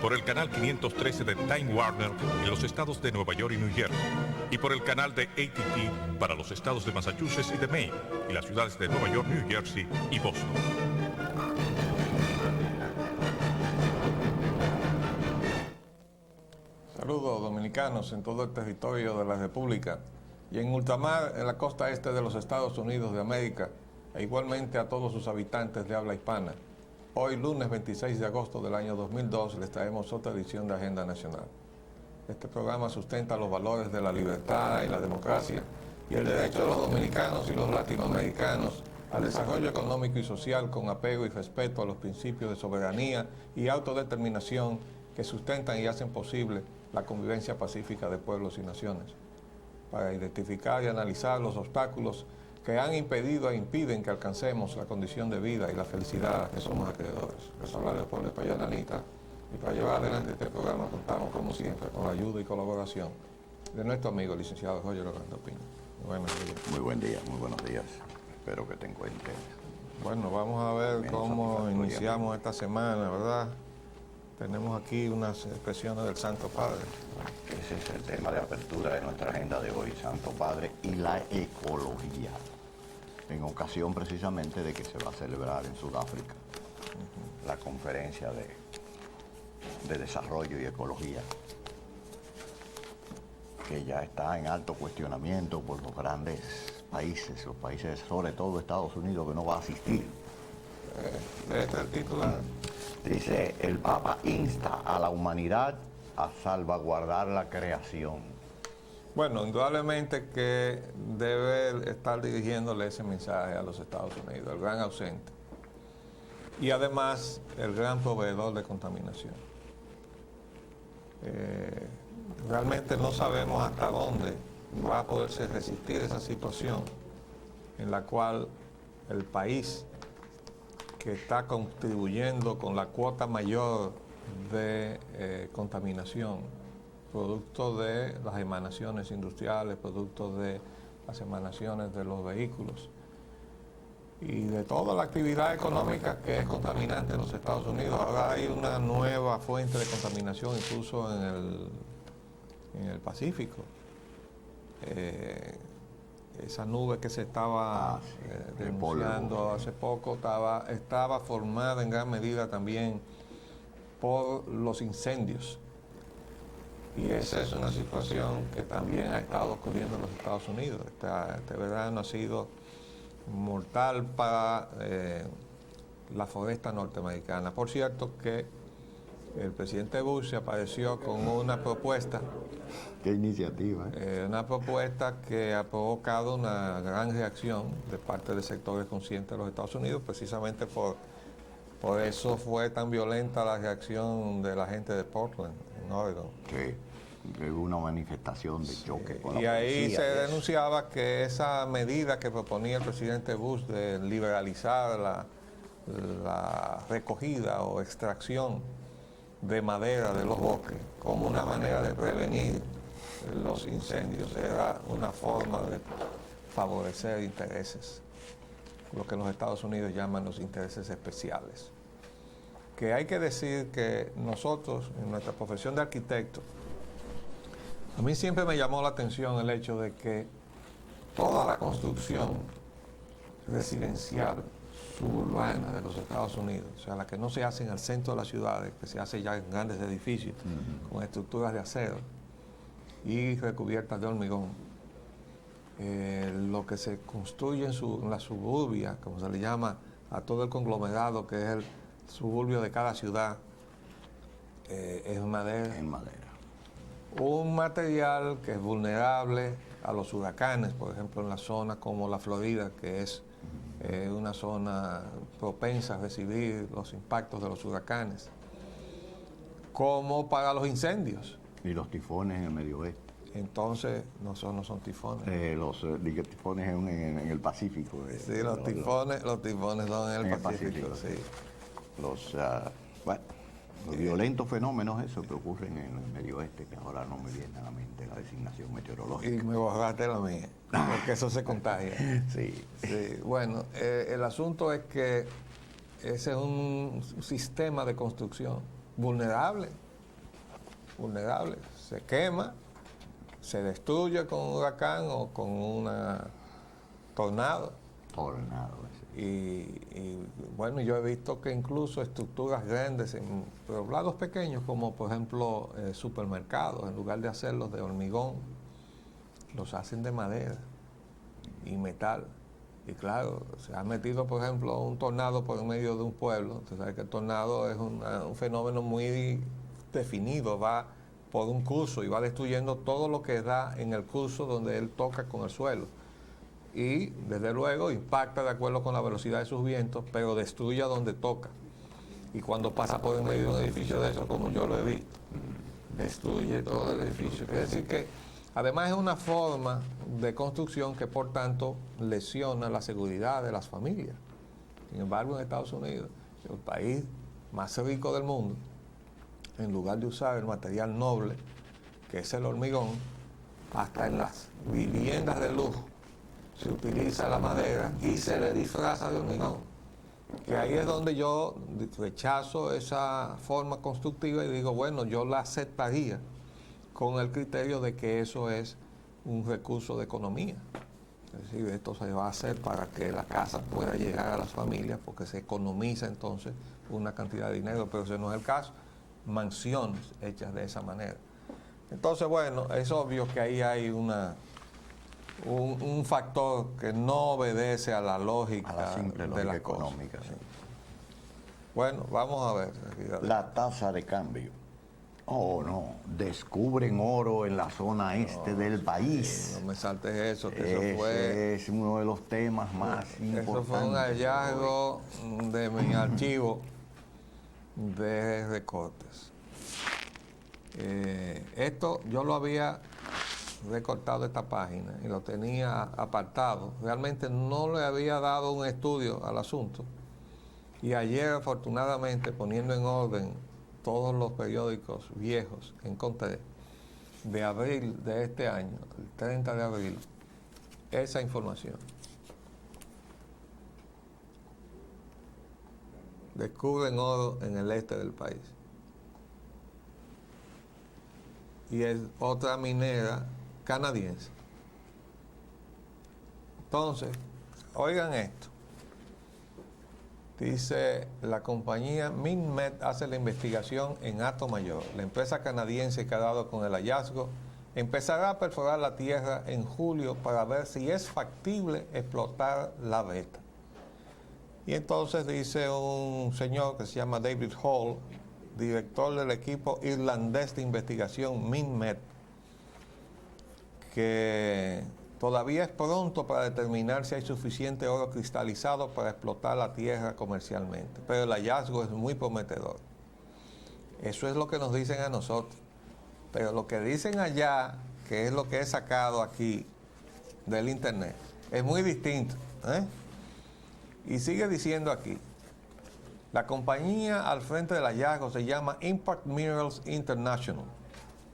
por el canal 513 de Time Warner en los estados de Nueva York y New Jersey, y por el canal de AT&T para los estados de Massachusetts y de Maine, y las ciudades de Nueva York, New Jersey y Boston. Saludos dominicanos en todo el territorio de la República y en ultramar en la costa este de los Estados Unidos de América, e igualmente a todos sus habitantes de habla hispana. Hoy, lunes 26 de agosto del año 2002, les traemos otra edición de Agenda Nacional. Este programa sustenta los valores de la libertad y la democracia y el derecho de los dominicanos y los latinoamericanos al desarrollo económico y social con apego y respeto a los principios de soberanía y autodeterminación que sustentan y hacen posible la convivencia pacífica de pueblos y naciones, para identificar y analizar los obstáculos que han impedido e impiden que alcancemos la condición de vida y la felicidad que somos acreedores. Les habla Leopoldo Espaillá Anita, y para llevar adelante este programa contamos, como siempre, con la ayuda y colaboración de nuestro amigo el licenciado Roger Orlando Piña. Muy buen día, muy buenos días. Espero que te encuentres. Bueno, vamos a ver cómo iniciamos esta semana, ¿verdad? Tenemos aquí unas expresiones del Santo Padre. Ese es el tema de apertura de nuestra agenda de hoy, Santo Padre y la ecología, en ocasión precisamente de que se va a celebrar en Sudáfrica la conferencia de desarrollo y ecología, que ya está en alto cuestionamiento por los grandes países, los países, sobre todo Estados Unidos, que no va a asistir. Este es el titular. Dice, el Papa insta a la humanidad a salvaguardar la creación. Bueno, indudablemente que debe estar dirigiéndole ese mensaje a los Estados Unidos, el gran ausente, y además el gran proveedor de contaminación. Realmente no sabemos hasta dónde va a poderse resistir esa situación en la cual el país que está contribuyendo con la cuota mayor de contaminación, producto de las emanaciones industriales, producto de las emanaciones de los vehículos y de toda la actividad económica que es contaminante en los Estados Unidos. Ahora hay una nueva fuente de contaminación incluso en el Pacífico. Esa nube que se estaba denunciando hace poco estaba formada en gran medida también por los incendios. Y esa es una situación que también ha estado ocurriendo en los Estados Unidos. Este verano ha sido mortal para la foresta norteamericana. Por cierto que el presidente Bush se apareció con una propuesta. ¿Qué iniciativa? Una propuesta que ha provocado una gran reacción de parte de sectores conscientes de los Estados Unidos, precisamente por eso fue tan violenta la reacción de la gente de Portland, en Oregon. Sí, hubo una manifestación de choque con la y ahí policía, se denunciaba que esa medida que proponía el presidente Bush de liberalizar la recogida o extracción de madera de los bosques como una manera de prevenir los incendios era una forma de favorecer intereses, lo que en los Estados Unidos llaman los intereses especiales. Que hay que decir que nosotros, en nuestra profesión de arquitecto, a mí siempre me llamó la atención el hecho de que toda la construcción residencial suburbana de los Estados Unidos, o sea, la que no se hace en el centro de las ciudades, que se hace ya en grandes edificios, con estructuras de acero y recubiertas de hormigón, lo que se construye en la suburbia, como se le llama a todo el conglomerado que es el suburbio de cada ciudad, es madera. en madera. Un material que es vulnerable a los huracanes, por ejemplo, en la zona como la Florida, que es una zona propensa a recibir los impactos de los huracanes, como para los incendios. Y los tifones en el Medio Oeste. Entonces, no son tifones. Los tifones en el Pacífico. Sí, los tifones son en el Pacífico, sí. Los violentos fenómenos esos que ocurren en el Medio Oeste, que ahora no me viene a la mente la designación meteorológica. Y me borraste la mía, porque eso se contagia. Sí. Sí. Bueno, el asunto es que ese es un sistema de construcción vulnerable vulnerable. Se quema, se destruye con un huracán o con una tornado. Y bueno, yo he visto que incluso estructuras grandes en poblados pequeños, como por ejemplo supermercados, en lugar de hacerlos de hormigón, los hacen de madera y metal. Y claro, se ha metido, por ejemplo, un tornado por en medio de un pueblo. Usted sabe que el tornado es un fenómeno muy definido, va por un curso y va destruyendo todo lo que da en el curso donde él toca con el suelo. Y desde luego impacta de acuerdo con la velocidad de sus vientos, pero destruye a donde toca. Y cuando pasa por en medio de un edificio de eso, como yo lo he visto, destruye todo el edificio. Quiere decir que además es una forma de construcción que por tanto lesiona la seguridad de las familias. Sin embargo, en Estados Unidos, el país más rico del mundo, en lugar de usar el material noble, que es el hormigón, hasta en las viviendas de lujo se utiliza la madera y se le disfraza de hormigón. Que ahí es donde yo rechazo esa forma constructiva y digo, bueno, yo la aceptaría con el criterio de que eso es un recurso de economía. Es decir, esto se va a hacer para que la casa pueda llegar a las familias porque se economiza entonces una cantidad de dinero, pero ese no es el caso. Mansiones hechas de esa manera. Entonces, bueno, es obvio que ahí hay un factor que no obedece a la lógica, a la simple de lógica las económica. cosas. Sí. Bueno, vamos a ver. La tasa de cambio. Oh, no, descubren oro en la zona este del país. No me saltes eso, que Ese eso fue... es uno de los temas más importantes. Eso fue un hallazgo de mi archivo de recortes. Esto yo lo había recortado de esta página y lo tenía apartado. Realmente no le había dado un estudio al asunto. Y ayer, afortunadamente, poniendo en orden todos los periódicos viejos, encontré de abril de este año, el 30 de abril, esa información. Descubren oro en el este del país. Y es otra minera canadiense. Entonces, oigan esto. Dice, la compañía MinMed hace la investigación en Hato-Mayor. La empresa canadiense que ha dado con el hallazgo empezará a perforar la tierra en julio para ver si es factible explotar la beta. Y entonces dice un señor que se llama David Hall, director del equipo irlandés de investigación MinMed, que todavía es pronto para determinar si hay suficiente oro cristalizado para explotar la tierra comercialmente, pero el hallazgo es muy prometedor. Eso es lo que nos dicen a nosotros, pero lo que dicen allá, que es lo que he sacado aquí del internet, es muy distinto, ¿eh? Y sigue diciendo aquí, la compañía al frente del hallazgo se llama Impact Minerals International.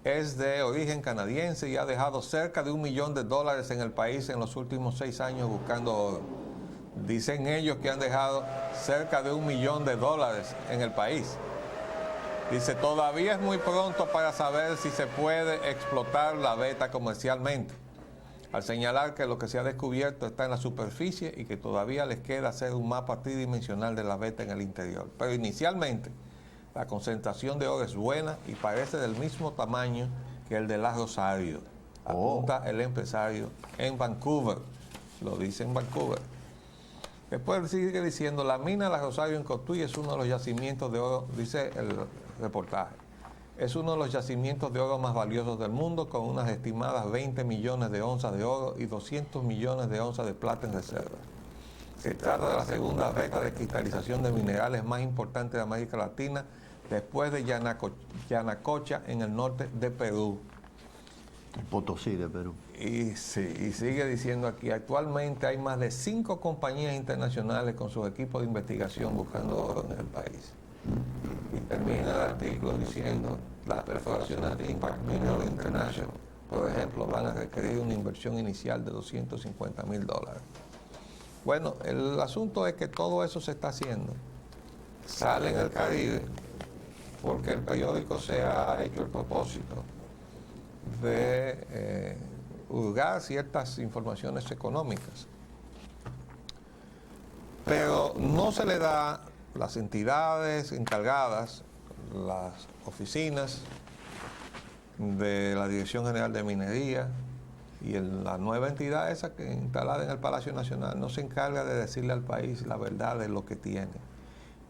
Es de origen canadiense y ha dejado cerca de $1 millón en el país en los últimos 6 años buscando oro. Dicen ellos que han dejado cerca de $1 millón en el país. Dice, todavía es muy pronto para saber si se puede explotar la beta comercialmente, al señalar que lo que se ha descubierto está en la superficie y que todavía les queda hacer un mapa tridimensional de la beta en el interior. Pero inicialmente, la concentración de oro es buena y parece del mismo tamaño que el de la Rosario, apunta el empresario en Vancouver, lo dice en Vancouver. Después sigue diciendo, la mina La Rosario en Cotuí es uno de los yacimientos de oro, dice el reportaje, es uno de los yacimientos de oro más valiosos del mundo, con unas estimadas 20 millones de onzas de oro y 200 millones de onzas de plata en reserva. Se trata de la segunda beta de cristalización de minerales más importante de América Latina, después de Yanacocha en el norte de Perú. Potosí de Perú. Y sigue diciendo aquí, actualmente hay más de 5 compañías internacionales con sus equipos de investigación buscando oro en el país. Y termina el artículo diciendo, las perforaciones de Impact Mineral International, por ejemplo, van a requerir una inversión inicial de $250,000. Bueno, el asunto es que todo eso se está haciendo. Sale en el Caribe, porque el periódico se ha hecho el propósito de hurgar ciertas informaciones económicas. Pero no se le da las entidades encargadas, las oficinas de la Dirección General de Minería y la nueva entidad esa que instalada en el Palacio Nacional no se encarga de decirle al país la verdad de lo que tiene.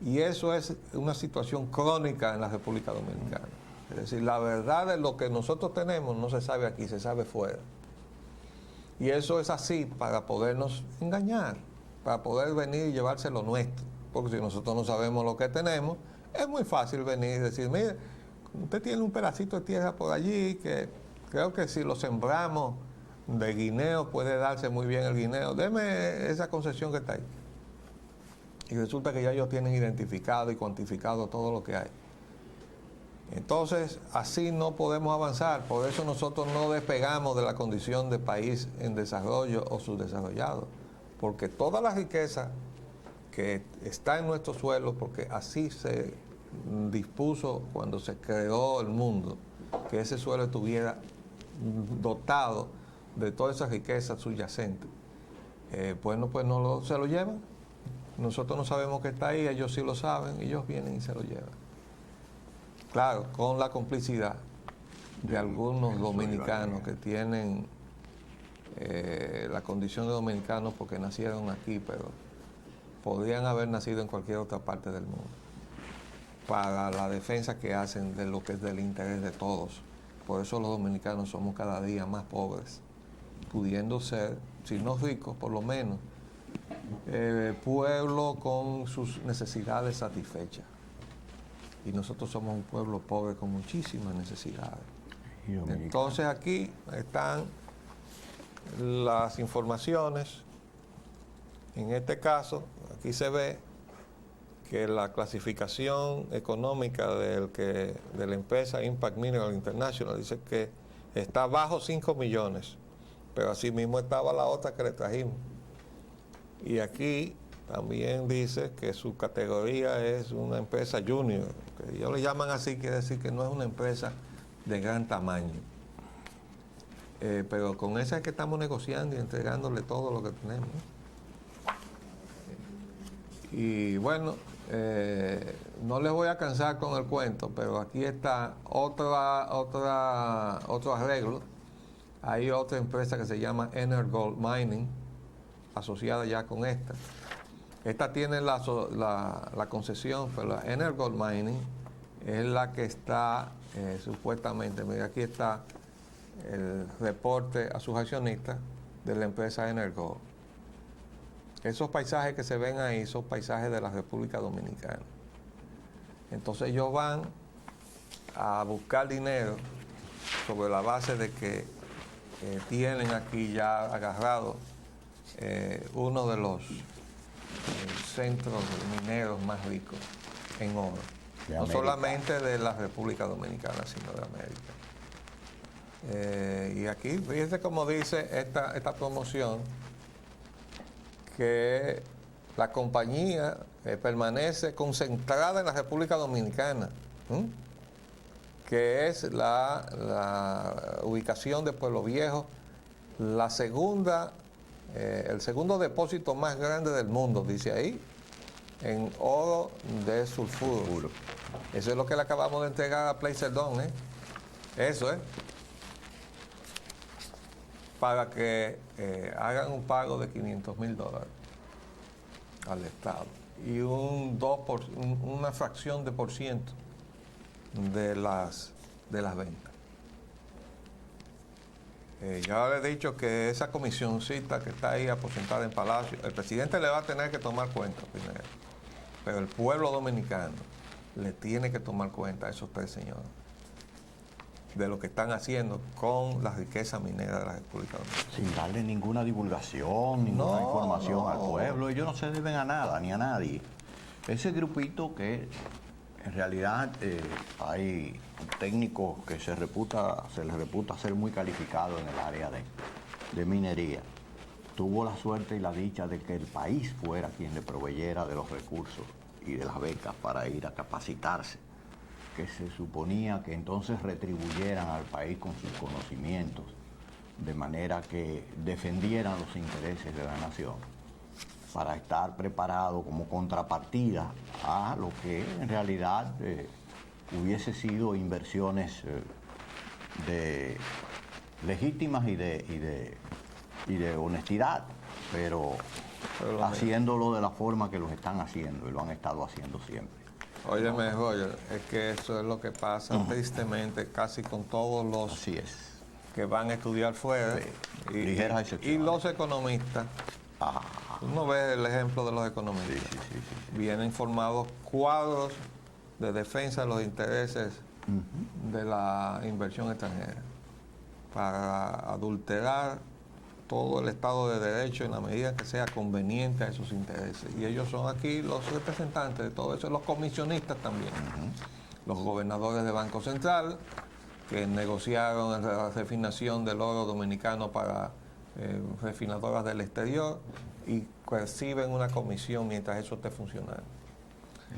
Y eso es una situación crónica en la República Dominicana. Es decir, la verdad de lo que nosotros tenemos no se sabe aquí, se sabe fuera. Y eso es así para podernos engañar, para poder venir y llevarse lo nuestro. Porque si nosotros no sabemos lo que tenemos, es muy fácil venir y decir, mire, usted tiene un pedacito de tierra por allí que creo que si lo sembramos de guineo puede darse muy bien el guineo. Deme esa concesión que está ahí. Y resulta que ya ellos tienen identificado y cuantificado todo lo que hay. Entonces, así no podemos avanzar. Por eso nosotros no despegamos de la condición de país en desarrollo o subdesarrollado. Porque toda la riqueza que está en nuestro suelo, porque así se dispuso cuando se creó el mundo, que ese suelo estuviera dotado de toda esa riqueza subyacente, pues no se lo llevan. Nosotros no sabemos que está ahí, ellos sí lo saben, ellos vienen y se lo llevan. Claro, con la complicidad de algunos dominicanos que tienen la condición de dominicanos porque nacieron aquí, pero podrían haber nacido en cualquier otra parte del mundo, para la defensa que hacen de lo que es del interés de todos. Por eso los dominicanos somos cada día más pobres, pudiendo ser, si no ricos, por lo menos, pueblo con sus necesidades satisfechas. Y nosotros somos un pueblo pobre con muchísimas necesidades. Entonces aquí están las informaciones. En este caso, aquí se ve que la clasificación económica de la empresa Impact Mineral International dice que está bajo 5 millones, pero así mismo estaba la otra que le trajimos. Y aquí también dice que su categoría es una empresa junior, que ellos le llaman así, quiere decir que no es una empresa de gran tamaño. Pero con esa es que estamos negociando y entregándole todo lo que tenemos. Y bueno, no les voy a cansar con el cuento, pero aquí está otro arreglo. Hay otra empresa que se llama Energold Mining, asociada ya con esta. Esta tiene la concesión, pero la Energold Mining es la que está supuestamente, mira, aquí está el reporte a sus accionistas de la empresa Energold. Esos paisajes que se ven ahí son paisajes de la República Dominicana. Entonces ellos van a buscar dinero sobre la base de que tienen aquí ya agarrado uno de los centros mineros más ricos en oro. No solamente de la República Dominicana, sino de América. Y aquí, fíjense cómo dice esta promoción, que la compañía permanece concentrada en la República Dominicana, que es la ubicación de Pueblo Viejo, el segundo depósito más grande del mundo, dice ahí, en oro de sulfuro. Eso es lo que le acabamos de entregar a Placerdón, Eso es. Para que hagan un pago de $500,000 al Estado y una fracción de por ciento de las ventas. Ya le he dicho que esa comisioncita que está ahí aposentada en Palacio, el presidente le va a tener que tomar cuenta primero, pero el pueblo dominicano le tiene que tomar cuenta a esos tres señores de lo que están haciendo con la riqueza minera de la República Dominicana. Sin darle ninguna divulgación, ninguna información al pueblo. Ellos no se deben a nada, ni a nadie. Ese grupito que en realidad hay técnicos que se les reputa ser muy calificados en el área de minería, tuvo la suerte y la dicha de que el país fuera quien le proveyera de los recursos y de las becas para ir a capacitarse que se suponía que entonces retribuyeran al país con sus conocimientos, de manera que defendieran los intereses de la nación, para estar preparado como contrapartida a lo que en realidad hubiese sido inversiones legítimas y de honestidad, pero haciéndolo de la forma que los están haciendo y lo han estado haciendo siempre. Óyeme, Roger, es que eso es lo que pasa tristemente casi con todos los Así es. que van a estudiar fuera. Sí, ligeras excepciones. Y los economistas, tú no ves el ejemplo de los economistas, Sí. vienen formados cuadros de defensa de los intereses de la inversión extranjera para adulterar todo el Estado de Derecho en la medida que sea conveniente a esos intereses. Y ellos son aquí los representantes de todo eso, los comisionistas también. Los gobernadores de Banco Central, que negociaron la refinación del oro dominicano para refinadoras del exterior y perciben una comisión mientras eso esté funcionando.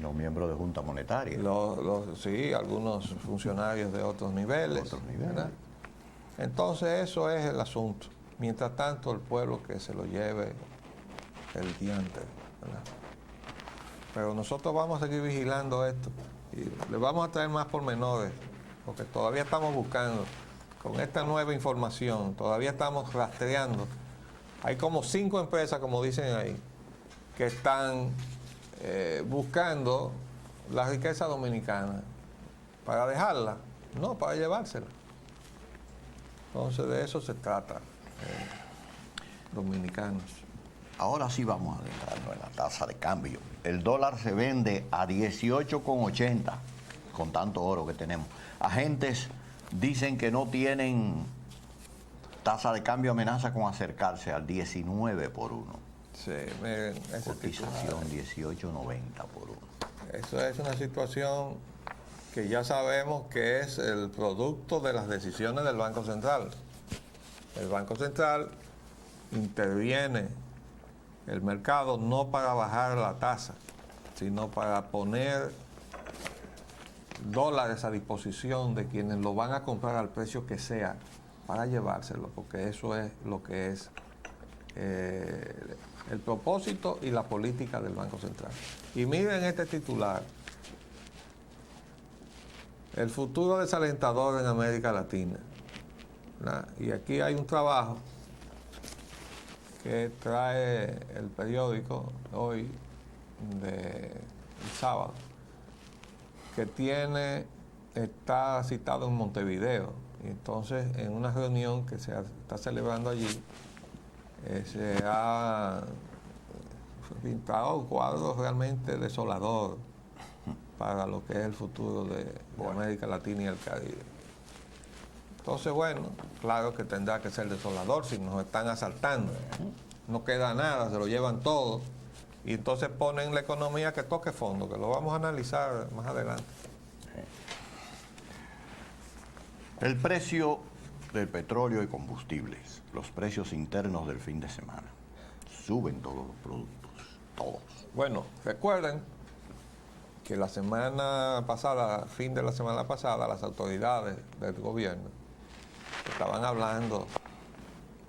Los miembros de Junta Monetaria. Sí, algunos funcionarios de otros niveles. ¿Verdad? Entonces eso es el asunto. Mientras tanto, el pueblo que se lo lleve el diante, ¿verdad? Pero nosotros vamos a seguir vigilando esto y les vamos a traer más pormenores, porque todavía estamos buscando, con esta nueva información, todavía estamos rastreando. Hay como 5 empresas, como dicen ahí, que están buscando la riqueza dominicana para dejarla, no para llevársela. Entonces de eso se trata, dominicanos. Ahora sí vamos a adentrarnos en la tasa de cambio. El dólar se vende a 18,80 con tanto oro que tenemos. Agentes dicen que no tienen tasa de cambio, amenaza con acercarse al 19 por 1. Sí, miren, ese Cotización titular. 18.90 por 1. Eso es una situación que ya sabemos que es el producto de las decisiones del Banco Central. El Banco Central interviene el mercado no para bajar la tasa, sino para poner dólares a disposición de quienes lo van a comprar al precio que sea para llevárselo, porque eso es lo que es el propósito y la política del Banco Central. Y miren este titular: el futuro desalentador en América Latina, ¿verdad? Y aquí hay un trabajo que trae el periódico hoy, el sábado, que está citado en Montevideo. Y entonces, en una reunión que se está celebrando allí, se ha pintado un cuadro realmente desolador para lo que es el futuro de América Latina y el Caribe. Entonces, bueno, claro que tendrá que ser desolador si nos están asaltando. No queda nada, se lo llevan todo. Y entonces ponen la economía que toque fondo, que lo vamos a analizar más adelante. El precio del petróleo y combustibles, los precios internos del fin de semana, suben todos los productos, todos. Bueno, recuerden que la semana pasada, fin de la semana pasada, las autoridades del gobierno estaban hablando,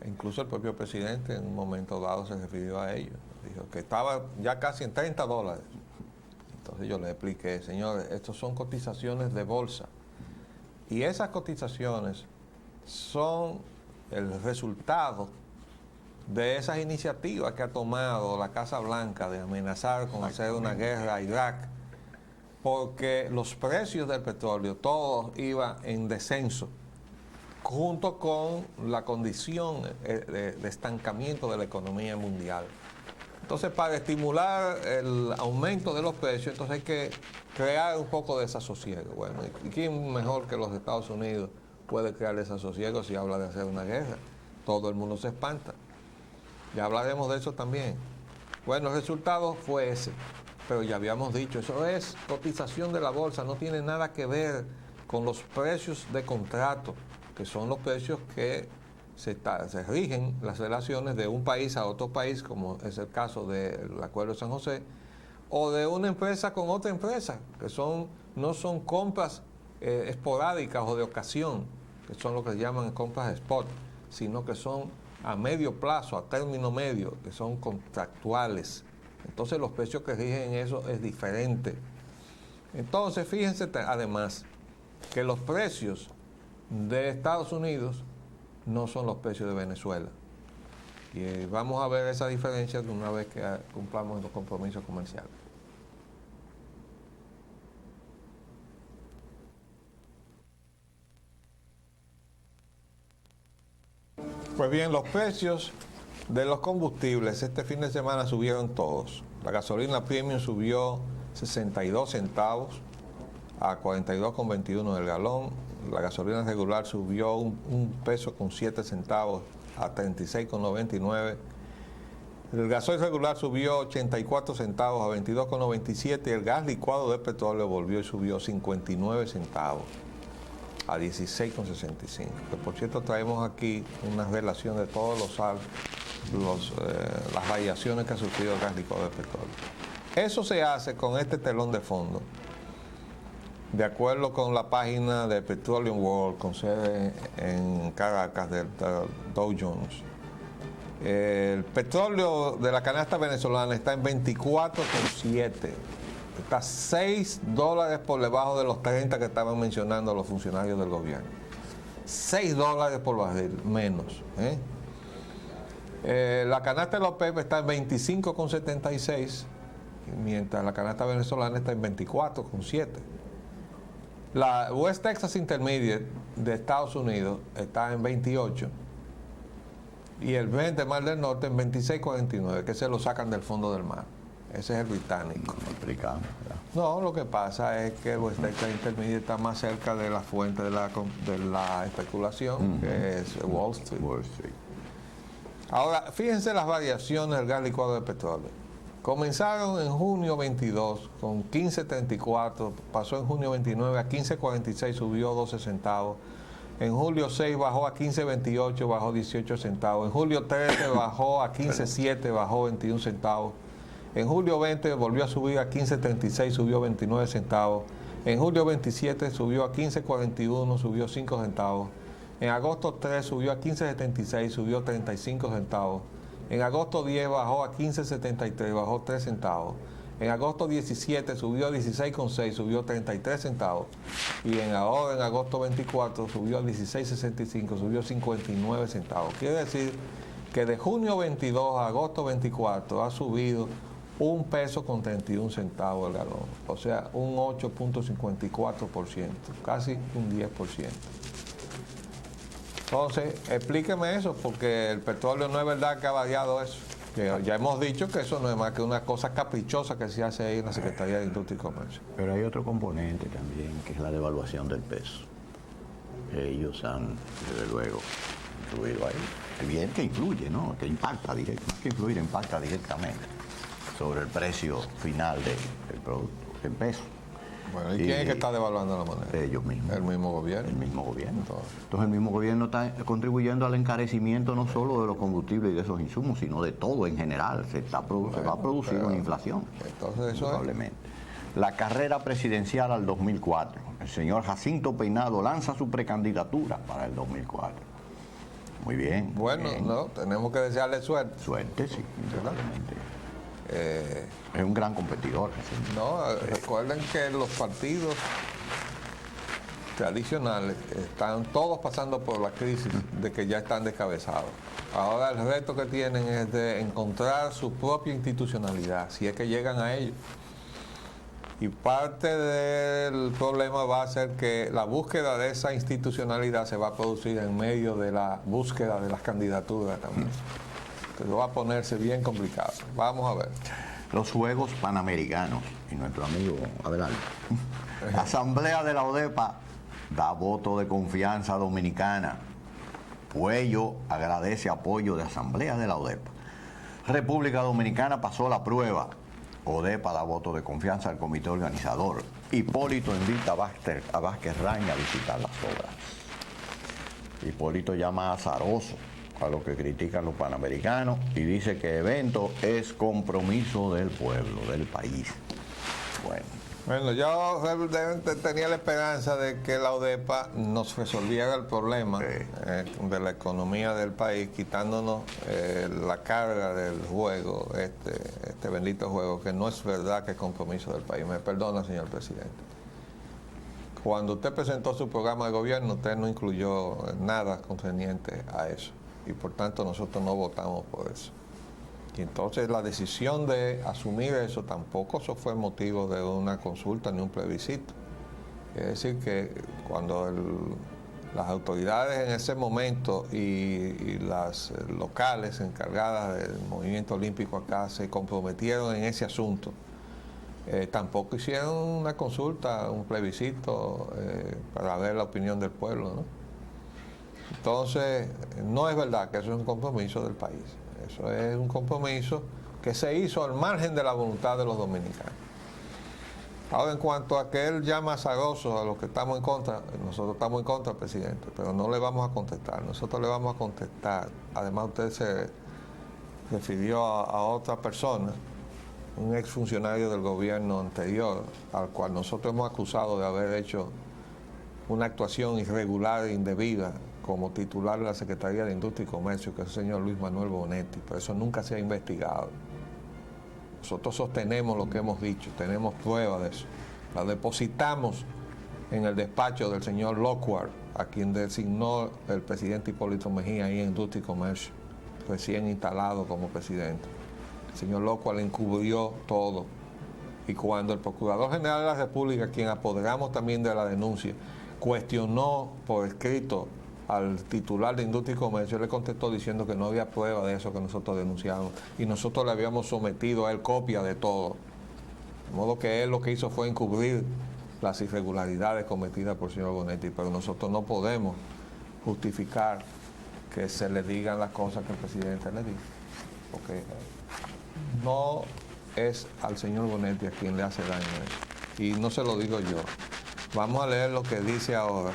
e incluso el propio presidente en un momento dado se refirió a ello, dijo que estaba ya casi en $30. Entonces yo le expliqué, señores, estos son cotizaciones de bolsa, y esas cotizaciones son el resultado de esas iniciativas que ha tomado la Casa Blanca de amenazar con hacer una guerra a Irak, porque los precios del petróleo todos iban en descenso, junto con la condición de estancamiento de la economía mundial. Entonces, para estimular el aumento de los precios, entonces hay que crear un poco de desasosiego. Bueno, ¿y quién mejor que los Estados Unidos puede crear desasosiego si habla de hacer una guerra? Todo el mundo se espanta. Ya hablaremos de eso también. Bueno, el resultado fue ese, pero ya habíamos dicho, eso es cotización de la bolsa, no tiene nada que ver con los precios de contrato, que son los precios que se rigen las relaciones de un país a otro país, como es el caso del Acuerdo de San José, o de una empresa con otra empresa, que son no son compras esporádicas o de ocasión, que son lo que se llaman compras spot, sino que son a medio plazo, a término medio, que son contractuales. Entonces los precios que rigen eso es diferente. Entonces fíjense además que los precios de Estados Unidos no son los precios de Venezuela. Y vamos a ver esa diferencia de una vez que cumplamos los compromisos comerciales. Pues bien, los precios de los combustibles este fin de semana subieron todos. La gasolina premium subió 62 centavos a 42,21 el galón. La gasolina regular subió un peso con 7 centavos a 36,99. El gasoil regular subió 84 centavos a 22,97 y el gas licuado de petróleo volvió y subió 59 centavos a 16,65. Que por cierto traemos aquí una relación de todos las variaciones que ha sufrido el gas licuado de petróleo. Eso se hace con este telón de fondo. De acuerdo con la página de Petroleum World, con sede en Caracas, del Dow Jones, el petróleo de la canasta venezolana está en 24,7. Está $6 por debajo de los 30 que estaban mencionando los funcionarios del gobierno. $6 por barril, menos. La canasta de la OPEP está en 25,76, mientras la canasta venezolana está en 24,7. La West Texas Intermediate de Estados Unidos está en 28 y el Brent de Mar del Norte en 26,49, que se lo sacan del fondo del mar. Ese es el británico. Americano, ¿verdad? No, lo que pasa es que el West Texas Intermediate está más cerca de la fuente de la especulación, que es Wall Street. Wall Street. Ahora, fíjense las variaciones del gas licuado de petróleo. Comenzaron en junio 22 con 15.34, pasó en junio 29 a 15.46, subió 12 centavos. En julio 6 bajó a 15.28, bajó 18 centavos. En julio 13 bajó a 15.7, bajó 21 centavos. En julio 20 volvió a subir a 15.36, subió 29 centavos. En julio 27 subió a 15.41, subió 5 centavos. En agosto 3 subió a 15.76, subió 35 centavos. En agosto 10 bajó a 15.73, bajó 3 centavos. En agosto 17 subió a 16,6, subió 33 centavos. Y ahora en agosto 24 subió a 16,65, subió 59 centavos. Quiere decir que de junio 22 a agosto 24 ha subido $1.31 el galón. O sea, un 8.54%, casi un 10%. Entonces, explíqueme eso, porque el petróleo no es verdad que ha variado eso. Que ya hemos dicho que eso no es más que una cosa caprichosa que se hace ahí en la Secretaría de Industria y Comercio. Pero hay otro componente también, que es la devaluación del peso. Ellos han, desde luego, influido ahí. Bien que influye, ¿no? Que impacta directamente, más que influir, impacta directamente sobre el precio final del producto, en peso. Bueno, ¿y quién es que está devaluando la moneda? Ellos mismos. El mismo gobierno. El mismo gobierno. Entonces el mismo gobierno está contribuyendo al encarecimiento no solo de los combustibles y de esos insumos, sino de todo en general. Se va a producir una inflación. Entonces eso probablemente. La carrera presidencial al 2004. El señor Jacinto Peinado lanza su precandidatura para el 2004. Muy bien. Bueno, bien. no, tenemos que desearle suerte. Suerte, sí, indudablemente. Es un gran competidor. No, recuerden que los partidos tradicionales están todos pasando por la crisis de que ya están descabezados. Ahora el reto que tienen es de encontrar su propia institucionalidad, si es que llegan a ello. Y parte del problema va a ser que la búsqueda de esa institucionalidad se va a producir en medio de la búsqueda de las candidaturas también. Entonces va a ponerse bien complicado. Vamos a ver. Los Juegos Panamericanos y nuestro amigo Abelardo. Asamblea de la ODEPA da voto de confianza dominicana. Puello agradece apoyo de Asamblea de la ODEPA. República Dominicana pasó la prueba. ODEPA da voto de confianza al comité organizador. Hipólito invita a Vázquez Raña a visitar las obras. Hipólito llama azaroso a los que critican los panamericanos y dice que evento es compromiso del pueblo, del país. Bueno, Bueno, yo realmente tenía la esperanza de que la ODEPA nos resolviera el problema de la economía del país, quitándonos la carga del juego, este bendito juego, que no es verdad que es compromiso del país. Me perdona, señor presidente. Cuando usted presentó su programa de gobierno, usted no incluyó nada concerniente a eso, y por tanto nosotros no votamos por eso. Y entonces la decisión de asumir eso tampoco eso fue motivo de una consulta ni un plebiscito. Es decir, que cuando las autoridades en ese momento y las locales encargadas del movimiento olímpico acá se comprometieron en ese asunto, tampoco hicieron una consulta, un plebiscito para ver la opinión del pueblo, ¿no? Entonces, no es verdad que eso es un compromiso del país. Eso es un compromiso que se hizo al margen de la voluntad de los dominicanos. Ahora, en cuanto a que él llama azaroso a los que estamos en contra, nosotros estamos en contra, presidente, pero no le vamos a contestar. Nosotros le vamos a contestar. Además, usted se refirió a otra persona, un exfuncionario del gobierno anterior, al cual nosotros hemos acusado de haber hecho una actuación irregular e indebida como titular de la Secretaría de Industria y Comercio, que es el señor Luis Manuel Bonetti, pero eso nunca se ha investigado. Nosotros sostenemos lo que hemos dicho, tenemos pruebas de eso. La depositamos en el despacho del señor Lockhart, a quien designó el presidente Hipólito Mejía ahí en Industria y Comercio, recién instalado como presidente. El señor Lockhart encubrió todo. Y cuando el Procurador General de la República, quien apoderamos también de la denuncia, cuestionó por escrito al titular de Industria y Comercio, le contestó diciendo que no había prueba de eso que nosotros denunciamos y nosotros le habíamos sometido a él copia de todo. De modo que él lo que hizo fue encubrir las irregularidades cometidas por el señor Bonetti, pero nosotros no podemos justificar que se le digan las cosas que el presidente le dijo, porque no es al señor Bonetti a quien le hace daño eso. Y no se lo digo yo. Vamos a leer lo que dice ahora.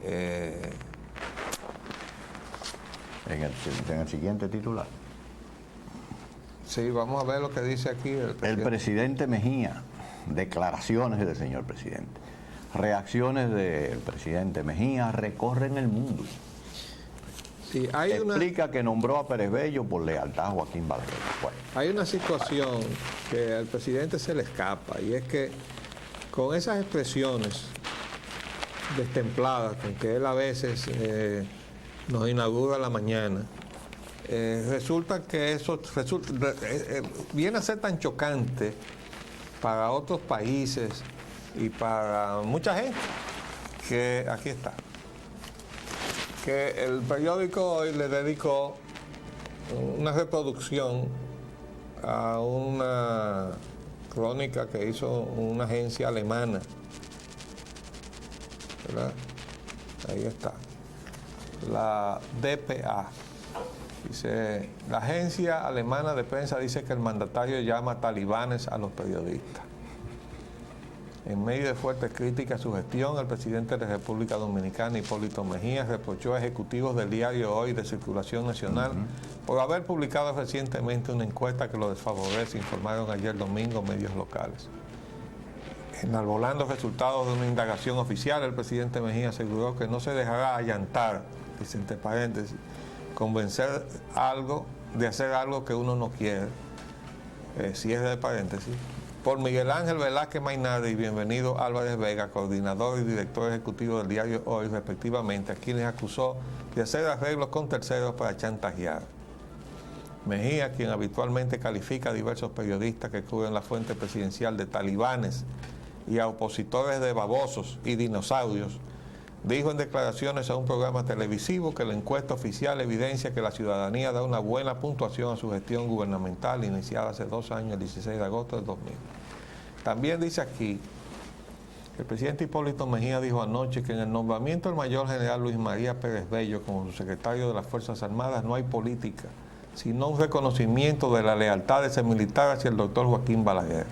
En el siguiente titular. Sí, vamos a ver lo que dice aquí El presidente Mejía, declaraciones del señor presidente. Reacciones del presidente Mejía recorren el mundo. Sí, explica que nombró a Pérez Bello por lealtad a Joaquín Balaguer. Bueno. Hay una situación que al presidente se le escapa, y es que con esas expresiones destempladas con que él a veces nos inaugura la mañana, resulta que eso viene a ser tan chocante para otros países y para mucha gente, que aquí está, que el periódico hoy le dedicó una reproducción a una crónica que hizo una agencia alemana, ¿verdad? Ahí está, la DPA. Dice, la agencia alemana de prensa dice que el mandatario llama talibanes a los periodistas. En medio de fuertes críticas a su gestión, el presidente de la República Dominicana, Hipólito Mejía, reprochó a ejecutivos del diario Hoy de circulación nacional por haber publicado recientemente una encuesta que lo desfavorece, informaron ayer domingo medios locales. Enarbolando resultados de una indagación oficial, el presidente Mejía aseguró que no se dejará allantar, dice entre paréntesis, convencer de hacer algo que uno no quiere, cierre de paréntesis, por Miguel Ángel Velázquez Mainardi y Bienvenido Álvarez Vega, coordinador y director ejecutivo del diario Hoy, respectivamente, a quienes acusó de hacer arreglos con terceros para chantajear. Mejía, quien habitualmente califica a diversos periodistas que cubren la fuente presidencial de talibanes y a opositores de babosos y dinosaurios, dijo en declaraciones a un programa televisivo que la encuesta oficial evidencia que la ciudadanía da una buena puntuación a su gestión gubernamental iniciada hace 2 años, el 16 de agosto del 2000. También dice aquí, el presidente Hipólito Mejía dijo anoche que en el nombramiento del mayor general Luis María Pérez Bello como subsecretario de las Fuerzas Armadas no hay política, sino un reconocimiento de la lealtad de ese militar hacia el doctor Joaquín Balaguer.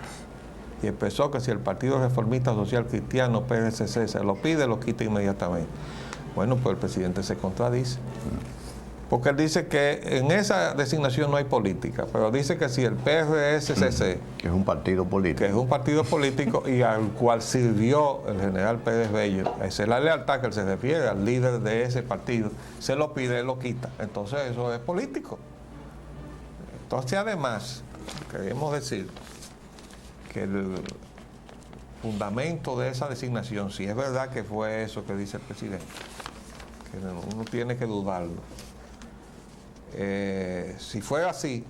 Y expresó que si el Partido Reformista Social Cristiano, PRCC, se lo pide, lo quita inmediatamente. Bueno, pues el presidente se contradice. Porque él dice que en esa designación no hay política, pero dice que si el PRSCC, Que es un partido político. que es un partido político y al cual sirvió el general Pérez Bello, esa es la lealtad que él se refiere al líder de ese partido, se lo pide, él lo quita. Entonces eso es político. Entonces además, queremos decir que el fundamento de esa designación, si es verdad que fue eso que dice el presidente, que uno tiene que dudarlo. Si fuera así,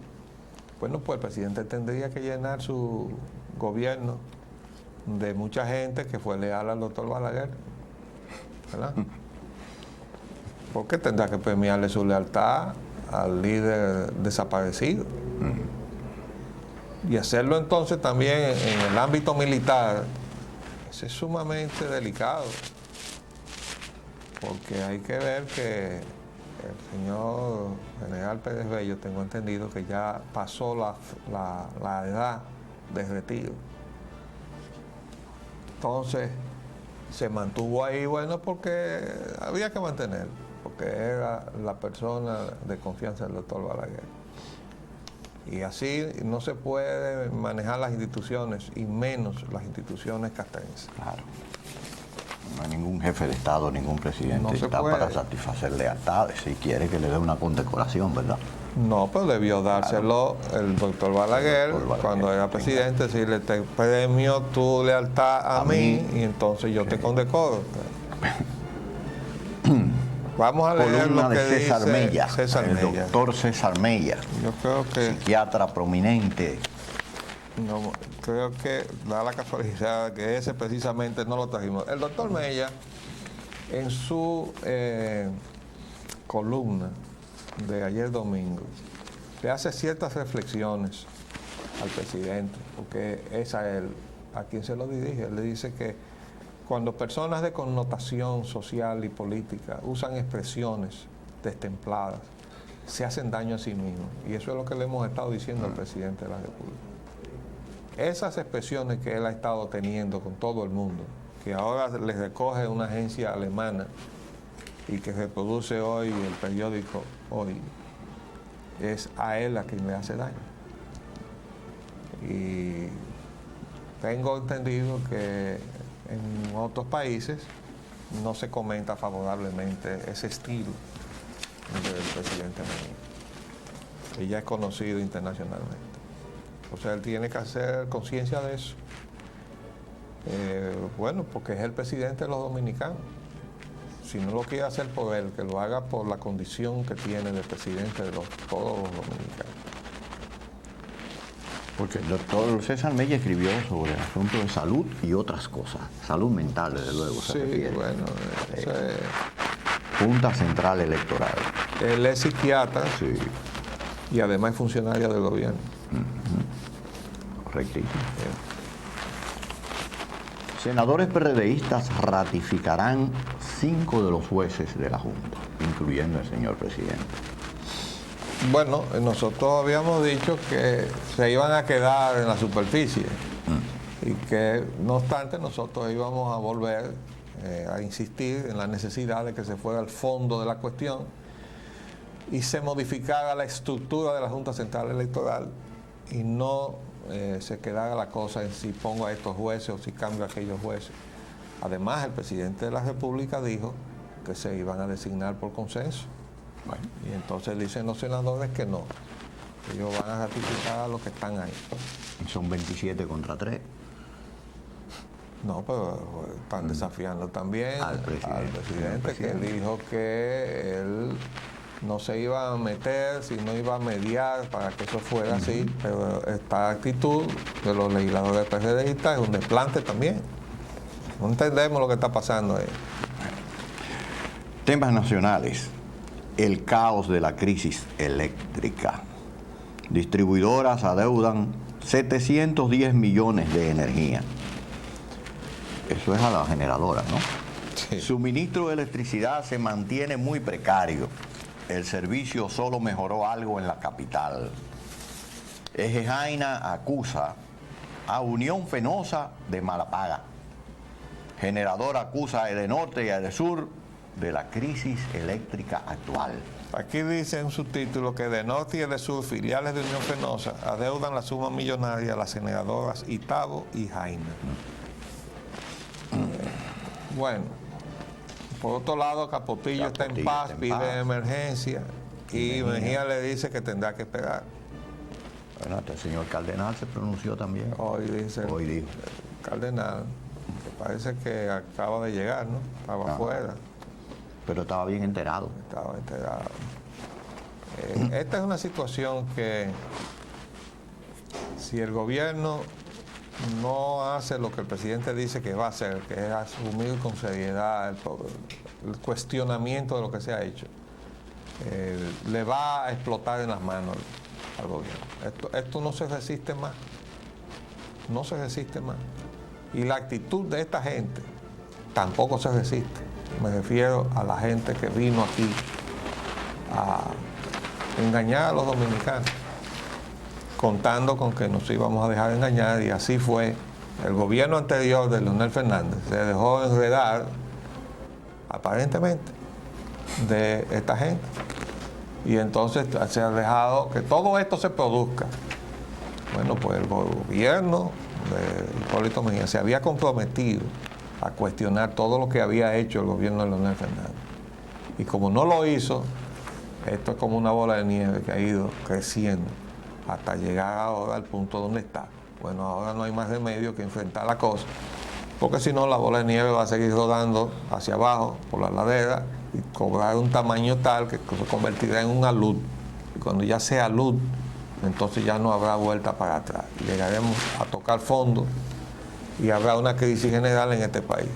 bueno, pues el presidente tendría que llenar su gobierno de mucha gente que fue leal al doctor Balaguer, ¿verdad? Porque tendrá que premiarle su lealtad al líder desaparecido. Y hacerlo entonces también en el ámbito militar, eso es sumamente delicado, porque hay que ver que el señor general Pérez Bello, tengo entendido que ya pasó la edad de retiro. Entonces, se mantuvo ahí, bueno, porque había que mantenerlo, porque era la persona de confianza del doctor Balaguer. Y así no se puede manejar las instituciones, y menos las instituciones castrenses. Claro. No hay ningún jefe de Estado, ningún presidente No se está puede. para satisfacer lealtades. Si quiere que le dé una condecoración, ¿verdad? No, pero debió dárselo el doctor Balaguer, cuando era presidente, decirle, te premio tu lealtad a mí y entonces yo te condecoro. Vamos a leer Columna lo que de César dice Mella, César el Mella. doctor César Mella, Yo creo que, psiquiatra prominente. no, creo que da la casualidad que ese precisamente no lo trajimos. El doctor Mella, en su columna de ayer domingo, le hace ciertas reflexiones al presidente, porque es a él a quien se lo dirige. Él le dice que cuando personas de connotación social y política usan expresiones destempladas, se hacen daño a sí mismos. Y eso es lo que le hemos estado diciendo al presidente de la República. Esas expresiones que él ha estado teniendo con todo el mundo, que ahora le recoge una agencia alemana y que reproduce hoy el periódico Hoy, es a él a quien le hace daño. Y tengo entendido que en otros países no se comenta favorablemente ese estilo del presidente Mella, que ya es conocido internacionalmente. O sea, él tiene que hacer conciencia de eso. Bueno, porque es el presidente de los dominicanos. Si no lo quiere hacer por él, que lo haga por la condición que tiene de presidente de todos los dominicanos. Porque el doctor César Mella escribió sobre el asunto de salud y otras cosas. Salud mental, desde luego, se Sí, refiere. bueno, eso es. Junta Central Electoral. Él es psiquiatra Sí, y además es funcionario del gobierno. correctísimo. Senadores PRDistas ratificarán 5 de los jueces de la Junta, incluyendo el señor presidente. Bueno, nosotros habíamos dicho que se iban a quedar en la superficie y que, no obstante, nosotros íbamos a volver a insistir en la necesidad de que se fuera al fondo de la cuestión y se modificara la estructura de la Junta Central Electoral y no se quedara la cosa en si pongo a estos jueces o si cambio a aquellos jueces. Además, el presidente de la República dijo que se iban a designar por consenso. Bueno, Y entonces dicen los senadores que no, que ellos van a ratificar a los que están ahí. son 27 contra 3. No, pero están desafiando también Al presidente, que dijo que él no se iba a meter, sino iba a mediar para que eso fuera así, pero esta actitud de los legisladores PRDistas es un desplante también. No entendemos lo que está pasando ahí. Temas nacionales. El caos de la crisis eléctrica. Distribuidoras adeudan 710 millones de energía. Eso es a las generadoras, ¿no? Sí. Suministro de electricidad se mantiene muy precario. El servicio solo mejoró algo en la capital. Ejejaina acusa a Unión Fenosa de mala paga. Generador acusa a Edenorte y a Edesur de la crisis eléctrica actual. Aquí dice en un subtítulo que de norte y de sur, filiales de Unión Fenosa adeudan la suma millonaria a las generadoras Itabo y Jaina. Bueno, por otro lado, Capotillo está en paz, pide emergencia y Mejía le dice que tendrá que esperar. Bueno, hasta el señor Cardenal se pronunció también. Hoy dice Hoy dijo. el Cardenal, que parece que acaba de llegar, ¿no? Estaba afuera. Pero estaba bien enterado. Estaba enterado. Esta es una situación que si el gobierno no hace lo que el presidente dice que va a hacer, que es asumir con seriedad el cuestionamiento de lo que se ha hecho, le va a explotar en las manos al gobierno. Esto no se resiste más. No se resiste más. Y la actitud de esta gente tampoco se resiste. Me refiero a la gente que vino aquí a engañar a los dominicanos, contando con que nos íbamos a dejar engañar, y así fue. El gobierno anterior de Leonel Fernández se dejó enredar, aparentemente, de esta gente. Y entonces se ha dejado que todo esto se produzca. Bueno, pues el gobierno de Hipólito Mejía se había comprometido a cuestionar todo lo que había hecho el gobierno de Leonel Fernández. Y como no lo hizo, esto es como una bola de nieve que ha ido creciendo hasta llegar ahora al punto donde está. Bueno, ahora no hay más remedio que enfrentar la cosa, porque si no la bola de nieve va a seguir rodando hacia abajo por la ladera y cobrar un tamaño tal que se convertirá en un alud. Y cuando ya sea alud, entonces ya no habrá vuelta para atrás. Llegaremos a tocar fondo y habrá una crisis general en este país,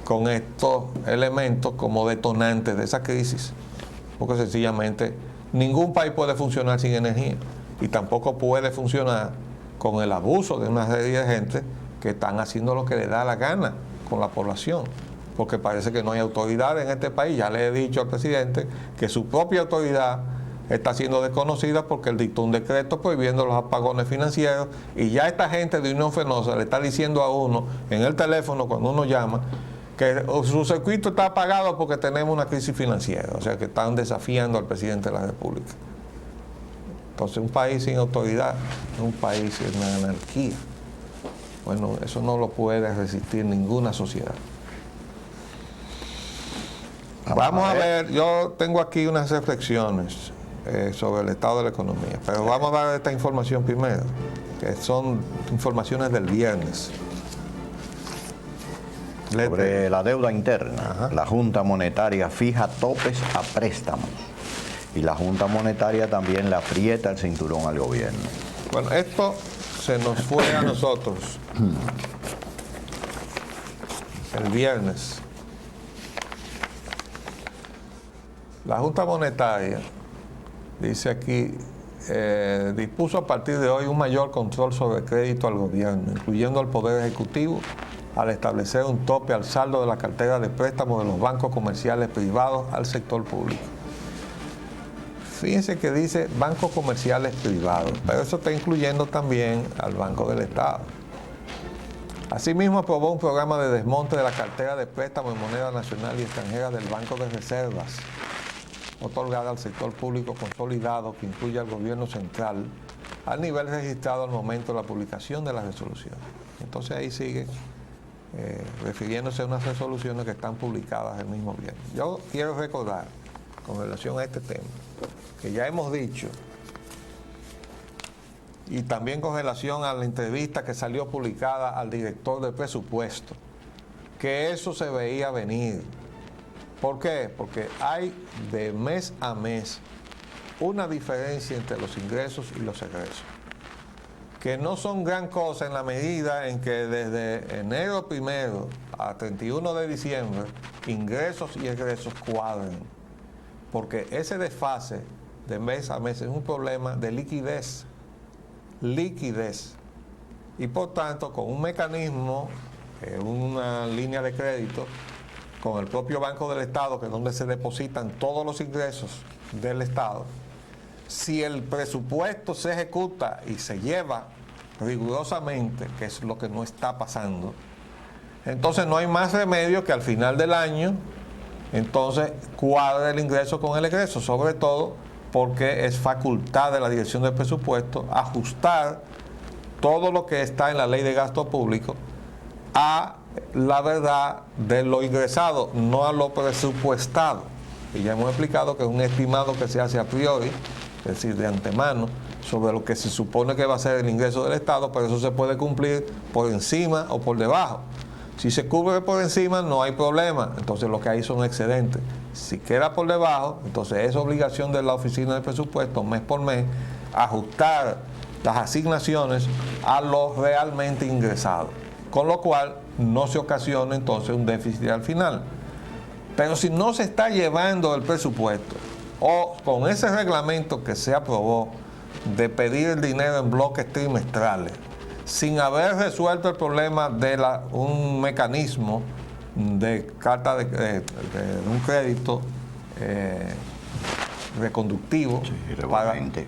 con estos elementos como detonantes de esa crisis, porque sencillamente ningún país puede funcionar sin energía y tampoco puede funcionar con el abuso de una serie de gente que están haciendo lo que les da la gana con la población, porque parece que no hay autoridad en este país. Ya le he dicho al presidente que su propia autoridad está siendo desconocida porque él dictó un decreto prohibiendo los apagones financieros, y ya esta gente de Unión Fenosa le está diciendo a uno en el teléfono cuando uno llama que su circuito está apagado porque tenemos una crisis financiera. O sea que están desafiando al presidente de la República. Entonces, un país sin autoridad es un país en una anarquía. Bueno, eso no lo puede resistir ninguna sociedad. Vamos a ver, yo tengo aquí unas reflexiones sobre el estado de la economía, pero vamos a dar esta información primero, que son informaciones del viernes. Sobre la deuda interna, Ajá. La Junta Monetaria fija topes a préstamos y la Junta Monetaria también le aprieta el cinturón al gobierno. Bueno, esto se nos fue a nosotros el viernes. La Junta Monetaria, dice aquí, dispuso a partir de hoy un mayor control sobre el crédito al gobierno, incluyendo al Poder Ejecutivo, al establecer un tope al saldo de la cartera de préstamos de los bancos comerciales privados al sector público. Fíjense que dice bancos comerciales privados, pero eso está incluyendo también al Banco del Estado. Asimismo, aprobó un programa de desmonte de la cartera de préstamos en moneda nacional y extranjera del Banco de Reservas, otorgada al sector público consolidado, que incluye al gobierno central, al nivel registrado al momento de la publicación de la resolución. Entonces ahí sigue refiriéndose a unas resoluciones que están publicadas el mismo viernes. Yo quiero recordar, con relación a este tema, que ya hemos dicho, y también con relación a la entrevista que salió publicada al director de presupuesto, que eso se veía venir. ¿Por qué? Porque hay de mes a mes una diferencia entre los ingresos y los egresos, que no son gran cosa en la medida en que desde enero 1 a 31 de diciembre ingresos y egresos cuadren, porque ese desfase de mes a mes es un problema de liquidez, y por tanto con un mecanismo, una línea de crédito con el propio Banco del Estado, que es donde se depositan todos los ingresos del Estado. Si el presupuesto se ejecuta y se lleva rigurosamente, que es lo que no está pasando, entonces no hay más remedio que al final del año entonces cuadra el ingreso con el egreso, sobre todo porque es facultad de la Dirección del Presupuesto ajustar todo lo que está en la Ley de Gasto Público a la verdad de lo ingresado, no a lo presupuestado. Y ya hemos explicado que es un estimado que se hace a priori, es decir, de antemano, sobre lo que se supone que va a ser el ingreso del Estado, pero eso se puede cumplir por encima o por debajo. Si se cubre por encima, no hay problema, entonces lo que hay son excedentes. Si queda por debajo, entonces es obligación de la Oficina de Presupuesto, mes por mes, ajustar las asignaciones a lo realmente ingresado, con lo cual no se ocasiona entonces un déficit al final. Pero si no se está llevando el presupuesto, o con ese reglamento que se aprobó de pedir el dinero en bloques trimestrales, sin haber resuelto el problema de un mecanismo de carta de un crédito reconductivo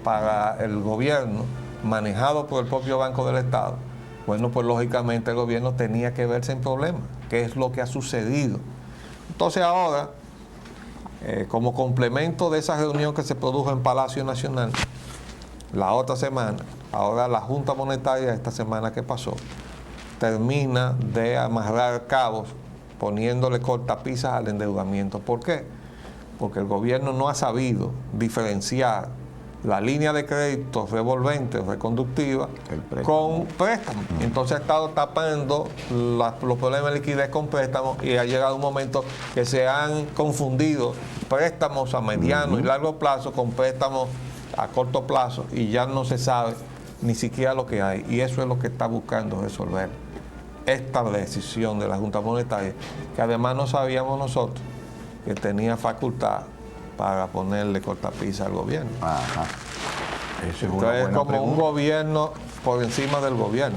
para el gobierno, manejado por el propio Banco del Estado, bueno, pues lógicamente el gobierno tenía que verse en problemas, que es lo que ha sucedido. Entonces ahora, como complemento de esa reunión que se produjo en Palacio Nacional la otra semana, ahora la Junta Monetaria esta semana que pasó termina de amarrar cabos poniéndole cortapisas al endeudamiento. ¿Por qué? Porque el gobierno no ha sabido diferenciar la línea de crédito revolvente o reconductiva con préstamos. Entonces ha estado tapando los problemas de liquidez con préstamos y ha llegado un momento que se han confundido préstamos a mediano y largo plazo con préstamos a corto plazo y ya no se sabe ni siquiera lo que hay. Y eso es lo que está buscando resolver esta decisión de la Junta Monetaria, que además no sabíamos nosotros que tenía facultad para ponerle cortapisa al gobierno. Ajá. Esa es entonces es como un gobierno por encima del gobierno.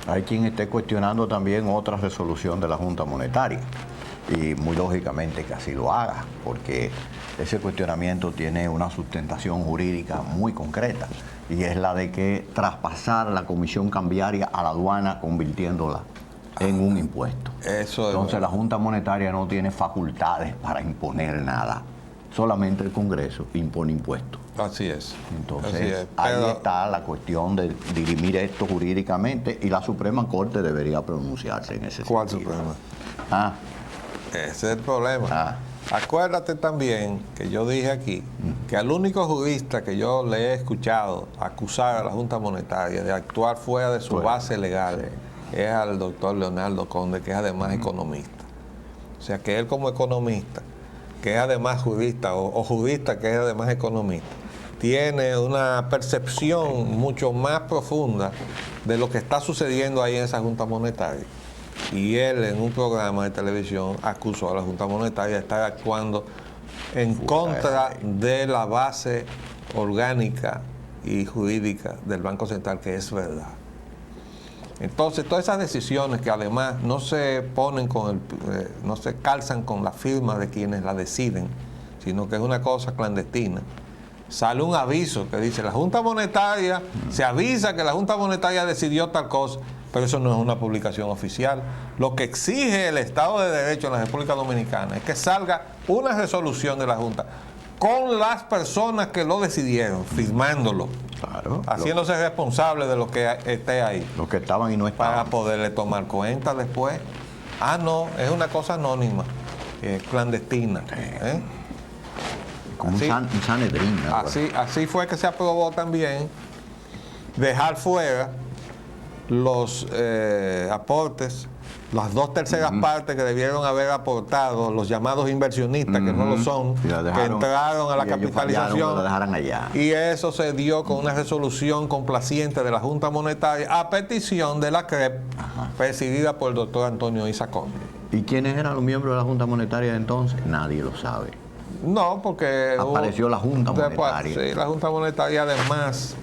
Hay quien esté cuestionando también otra resolución de la Junta Monetaria y muy lógicamente que así lo haga, porque ese cuestionamiento tiene una sustentación jurídica muy concreta y es la de que traspasar la comisión cambiaria a la aduana convirtiéndola en un impuesto. Entonces la Junta Monetaria no tiene facultades para imponer nada, solamente el Congreso impone impuestos. Así es. Entonces ahí está la cuestión de dirimir esto jurídicamente y la Suprema Corte debería pronunciarse en ese sentido. ¿Cuál Suprema? Ese es el problema. Acuérdate también que yo dije aquí que al único jurista que yo le he escuchado acusar a la Junta Monetaria de actuar fuera de su base legal es al doctor Leonardo Conde, que es además economista. O sea que él como economista, que es además jurista, o jurista que es además economista, tiene una percepción mucho más profunda de lo que está sucediendo ahí en esa Junta Monetaria. Y él en un programa de televisión acusó a la Junta Monetaria de estar actuando en contra de la base orgánica y jurídica del Banco Central, que es verdad. Entonces, todas esas decisiones que además no se ponen no se calzan con la firma de quienes la deciden, sino que es una cosa clandestina. Sale un aviso que dice, la Junta Monetaria, se avisa que la Junta Monetaria decidió tal cosa, pero eso no es una publicación oficial. Lo que exige el Estado de Derecho en la República Dominicana es que salga una resolución de la Junta con las personas que lo decidieron, firmándolo, haciéndose responsable de lo que esté ahí. Los que estaban y no estaban. Para poderle tomar cuenta después. No, es una cosa anónima, clandestina. Como un Sanedrín. Así fue que se aprobó también dejar fuera los aportes, las 2/3 partes que debieron haber aportado los llamados inversionistas, que no lo son, que entraron a la capitalización, lo dejaran allá. Y eso se dio con una resolución complaciente de la Junta Monetaria a petición de la CREP, presidida por el doctor Antonio Isa Conde. ¿Y quiénes eran los miembros de la Junta Monetaria de entonces? Nadie lo sabe. No, porque apareció la Junta Monetaria. Sí, la Junta Monetaria además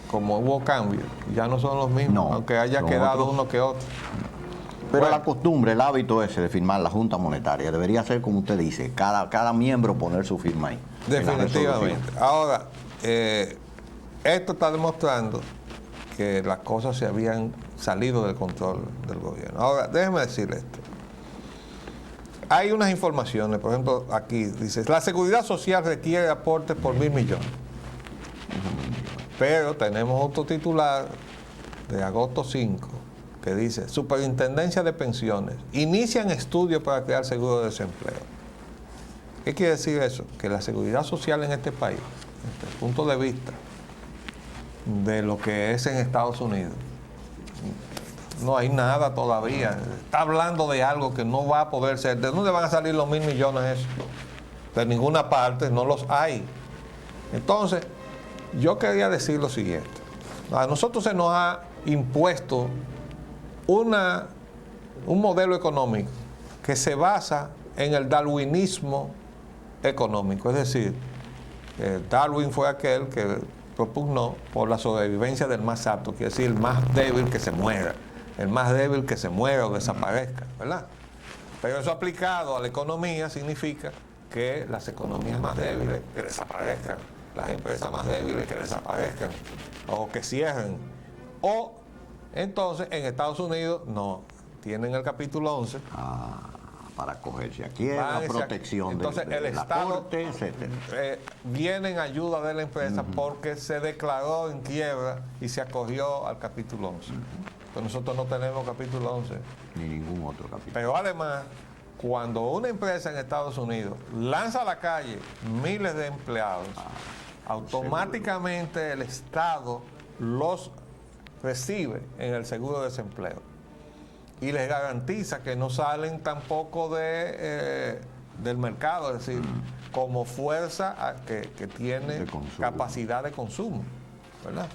como hubo cambios, ya no son los mismos, aunque haya quedado uno que otro. Pero la costumbre, el hábito ese de firmar la Junta Monetaria debería ser como usted dice, cada miembro poner su firma ahí. Definitivamente. Ahora, esto está demostrando que las cosas se habían salido del control del gobierno. Ahora, déjeme decirle esto. hay unas informaciones, por ejemplo, aquí dice, la seguridad social requiere aportes por 1.000 millones. Pero tenemos otro titular de agosto 5 que dice, Superintendencia de Pensiones, inician estudios para crear seguro de desempleo. ¿Qué quiere decir eso? Que la seguridad social en este país, desde el punto de vista de lo que es en Estados Unidos, no hay nada todavía. Está hablando de algo que no va a poder ser. ¿De dónde van a salir los 1.000 millones eso? De ninguna parte, no los hay. Entonces, yo quería decir lo siguiente. A nosotros se nos ha impuesto un modelo económico que se basa en el darwinismo económico. Es decir, Darwin fue aquel que propugnó por la sobrevivencia del más apto, quiere decir el más débil que se muera, el más débil que se muera o desaparezca, ¿verdad? Pero eso aplicado a la economía significa que las economías más débiles que desaparezcan, las empresas más débiles que desaparezcan o que cierren. O entonces en Estados Unidos no, tienen el capítulo 11. Para acogerse a quiebra, protección entonces, de el la Estado, corte, etc. Viene en ayuda de la empresa porque se declaró en quiebra y se acogió al capítulo 11. Pero nosotros no tenemos capítulo 11. Ni ningún otro capítulo. Pero además, cuando una empresa en Estados Unidos lanza a la calle miles de empleados, automáticamente el Estado los recibe en el seguro de desempleo y les garantiza que no salen tampoco del mercado, es decir, como fuerza que tiene capacidad de consumo, ¿verdad?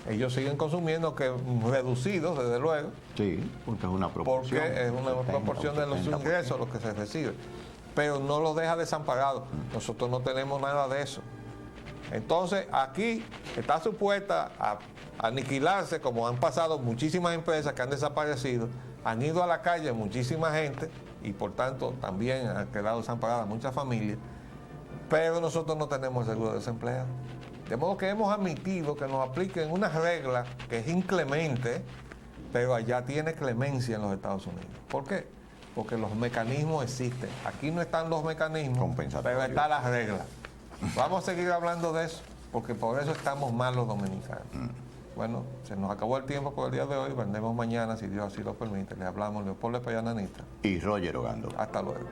Ellos siguen consumiendo, que reducidos, desde luego. Sí, porque es una proporción. Porque es una proporción de los ingresos los que se reciben. Pero no los deja desamparados. Nosotros no tenemos nada de eso. Entonces, aquí está supuesta a aniquilarse, como han pasado muchísimas empresas que han desaparecido, han ido a la calle muchísima gente y por tanto también han quedado desamparadas muchas familias, pero nosotros no tenemos seguro de desempleo. De modo que hemos admitido que nos apliquen una regla que es inclemente, pero allá tiene clemencia en los Estados Unidos. ¿Por qué? Porque los mecanismos existen. Aquí no están los mecanismos, pero está la regla. Vamos a seguir hablando de eso, porque por eso estamos mal los dominicanos. Bueno, se nos acabó el tiempo por el día de hoy. Vendremos mañana, si Dios así lo permite. Les hablamos Leopoldo Espaillat Anita y Roger Ogando. Hasta luego.